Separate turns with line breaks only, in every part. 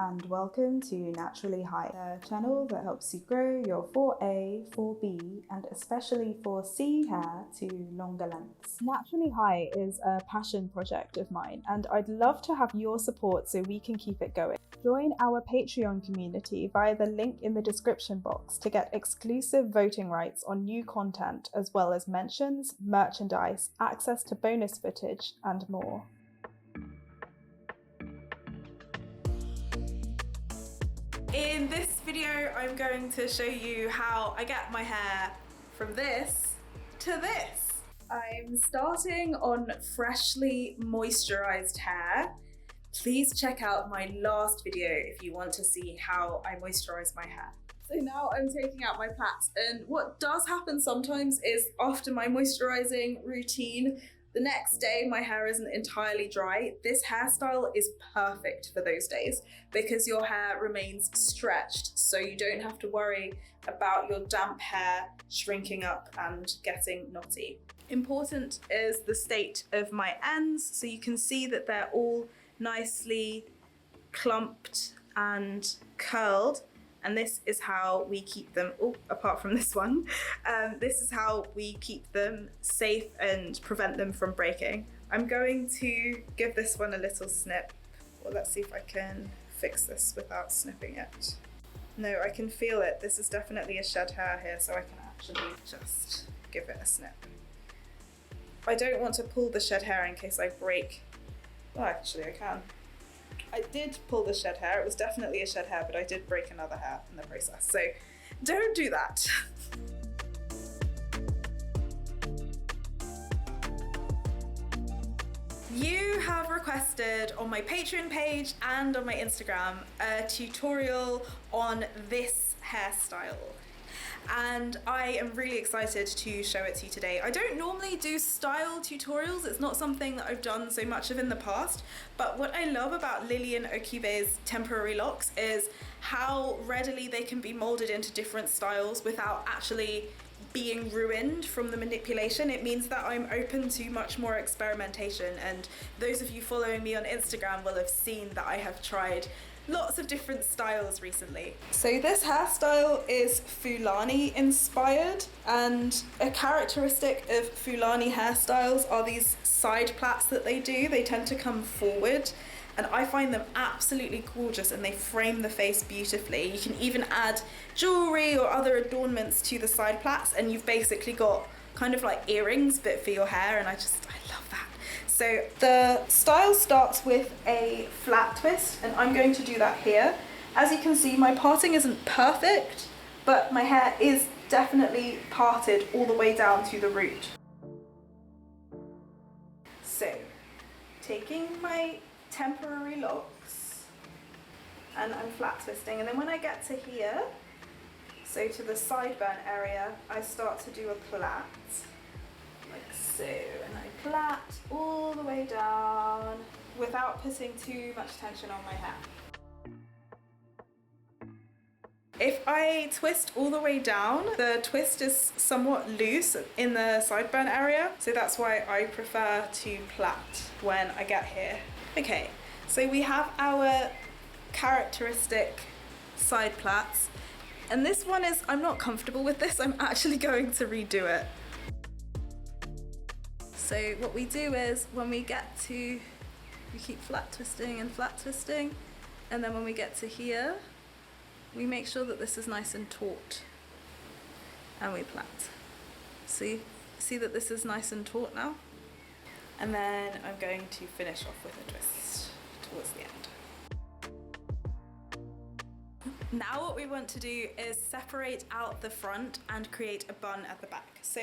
and welcome to Naturally High, a channel that helps you grow your 4A, 4B and especially 4C hair to longer lengths. Naturally High is a passion project of mine and I'd love to have your support so we can keep it going. Join our Patreon community via the link in the description box to get exclusive voting rights on new content as well as mentions, merchandise, access to bonus footage and more. In this video, I'm going to show you how I get my hair from this to this. I'm starting on freshly moisturized hair. Please check out my last video if you want to see how I moisturize my hair. So now I'm taking out my plaits, and what does happen sometimes is after my moisturizing routine, the next day my hair isn't entirely dry. This hairstyle is perfect for those days because your hair remains stretched, so you don't have to worry about your damp hair shrinking up and getting knotty. Important is the state of my ends, so you can see that they're all nicely clumped and curled. And this is how we keep them, apart from this one, this is how we keep them safe and prevent them from breaking. I'm going to give this one a little snip. Well, let's see if I can fix this without snipping it. No, I can feel it. This is definitely a shed hair here, so I can actually just give it a snip. I don't want to pull the shed hair in case I break. Well, actually I can. I did pull the shed hair, it was definitely a shed hair, but I did break another hair in the process, so don't do that. You have requested on my Patreon page and on my Instagram a tutorial on this hairstyle. And I am really excited to show it to you today. I don't normally do style tutorials, it's not something that I've done so much of in the past, but what I love about Lilian Okube's temporary locks is how readily they can be molded into different styles without actually being ruined from the manipulation. It means that I'm open to much more experimentation, and those of you following me on Instagram will have seen that I have tried lots of different styles recently. So this hairstyle is Fulani inspired, and a characteristic of Fulani hairstyles are these side plaits that they do. They tend to come forward, and I find them absolutely gorgeous and they frame the face beautifully. You can even add jewelry or other adornments to the side plaits and you've basically got kind of like earrings but for your hair, and I love that. So the style starts with a flat twist, and I'm going to do that here. As you can see, my parting isn't perfect, but my hair is definitely parted all the way down to the root. So, taking my temporary locks, and I'm flat twisting, and then when I get to here, so to the sideburn area, I start to do a plait. Like so, and I plait all the way down without putting too much tension on my hair. If I twist all the way down, the twist is somewhat loose in the sideburn area, so that's why I prefer to plait when I get here. Okay, so we have our characteristic side plaits, and this one is, I'm not comfortable with this, I'm actually going to redo it. So what we do is when we get to, we keep flat twisting, and then when we get to here, we make sure that this is nice and taut, and we plait. See that this is nice and taut now? And then I'm going to finish off with a twist towards the end. Now what we want to do is separate out the front and create a bun at the back. So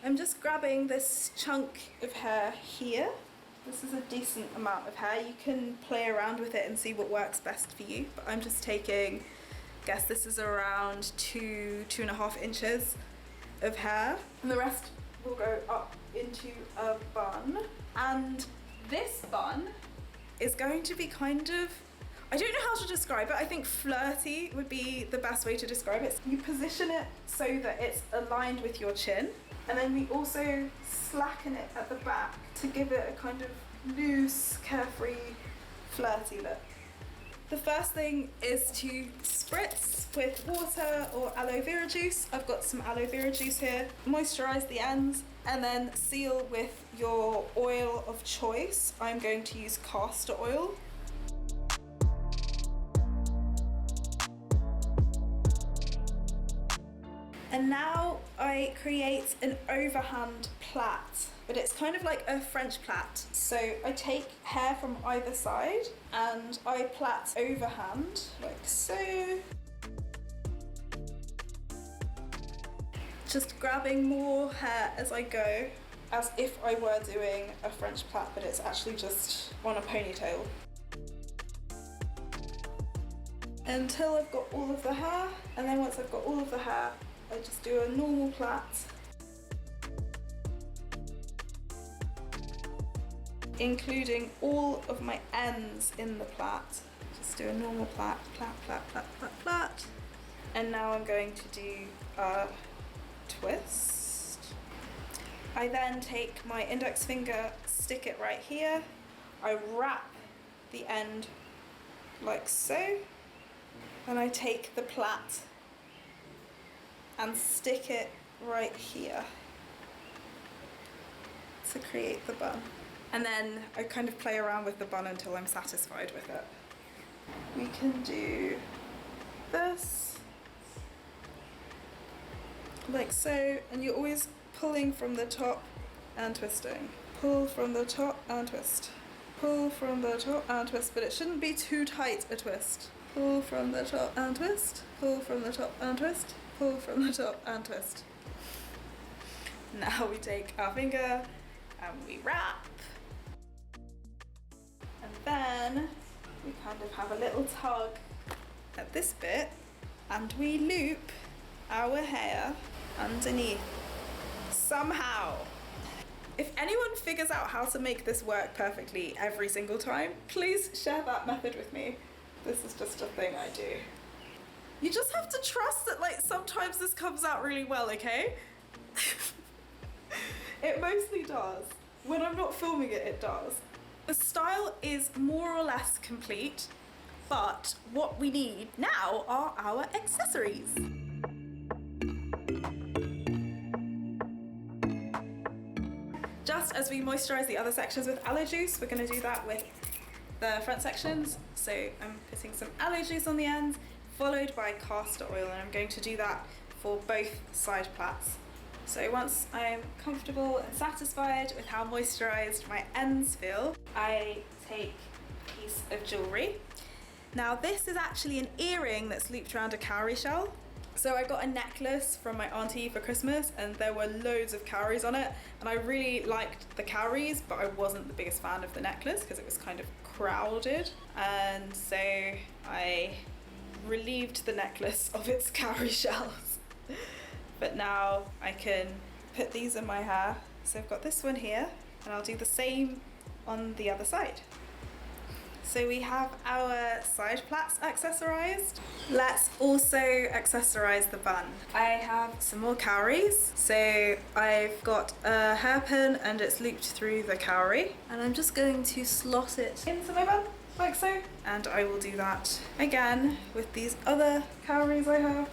I'm just grabbing this chunk of hair here. This is a decent amount of hair. You can play around with it and see what works best for you, but I'm just taking, I guess this is around 2.5 inches of hair, and the rest will go up into a bun. And this bun is going to be kind of, I don't know how to describe it. I think flirty would be the best way to describe it. You position it so that it's aligned with your chin, and then we also slacken it at the back to give it a kind of loose, carefree, flirty look. The first thing is to spritz with water or aloe vera juice. I've got some aloe vera juice here. Moisturize the ends and then seal with your oil of choice. I'm going to use castor oil. And now I create an overhand plait, but it's kind of like a French plait. So I take hair from either side and I plait overhand, like so. Just grabbing more hair as I go, as if I were doing a French plait, but it's actually just on a ponytail. Until I've got all of the hair, and then once I've got all of the hair, I just do a normal plait. Including all of my ends in the plait. Just do a normal plait, plait, plait, plait, plait, plait. And now I'm going to do a twist. I then take my index finger, stick it right here. I wrap the end like so. And I take the plait and stick it right here to create the bun. And then I kind of play around with the bun until I'm satisfied with it. We can do this, like so, and you're always pulling from the top and twisting. Pull from the top and twist. Pull from the top and twist, but it shouldn't be too tight a twist. Pull from the top and twist. Pull from the top and twist. Pull from the top and twist. Now we take our finger and we wrap. And then we kind of have a little tug at this bit and we loop our hair underneath somehow. If anyone figures out how to make this work perfectly every single time, please share that method with me. This is just a thing I do. You just have to trust that, like, sometimes this comes out really well, okay? It mostly does. When I'm not filming it, it does. The style is more or less complete, but what we need now are our accessories. Just as we moisturize the other sections with aloe juice, we're going to do that with the front sections. So I'm putting some aloe juice on the ends, followed by castor oil, and I'm going to do that for both side plaits. So once I'm comfortable and satisfied with how moisturized my ends feel, I take a piece of jewelry. Now this is actually an earring that's looped around a cowrie shell. So I got a necklace from my auntie for Christmas and there were loads of cowries on it, and I really liked the cowries, but I wasn't the biggest fan of the necklace because it was kind of crowded, and so I relieved the necklace of its cowrie shells. But now I can put these in my hair. So I've got this one here, and I'll do the same on the other side. So we have our side plaits accessorized. Let's also accessorize the bun. I have some more cowries. So I've got a hairpin and it's looped through the cowrie. And I'm just going to slot it into my bun, like so. And I will do that again with these other cowries I have.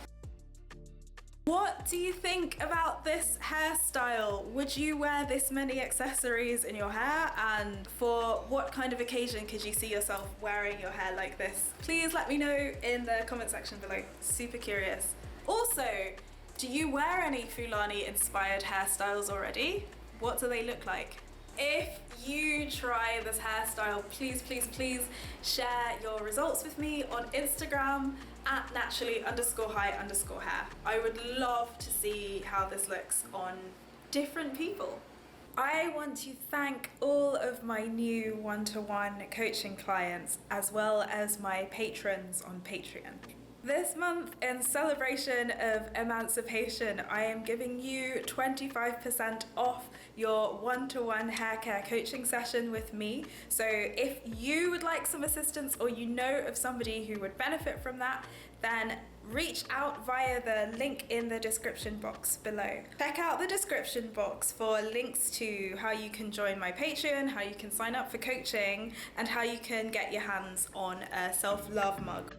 What do you think about this hairstyle? Would you wear this many accessories in your hair? And for what kind of occasion could you see yourself wearing your hair like this? Please let me know in the comment section below. Super curious. Also, do you wear any Fulani inspired hairstyles already? What do they look like? If you try this hairstyle, please, please, please share your results with me on Instagram at naturally_high_hair. I would love to see how this looks on different people. I want to thank all of my new one-to-one coaching clients, as well as my patrons on Patreon. This month, in celebration of emancipation, I am giving you 25% off your one-to-one hair care coaching session with me. So if you would like some assistance or you know of somebody who would benefit from that, then reach out via the link in the description box below. Check out the description box for links to how you can join my Patreon, how you can sign up for coaching, and how you can get your hands on a self-love mug.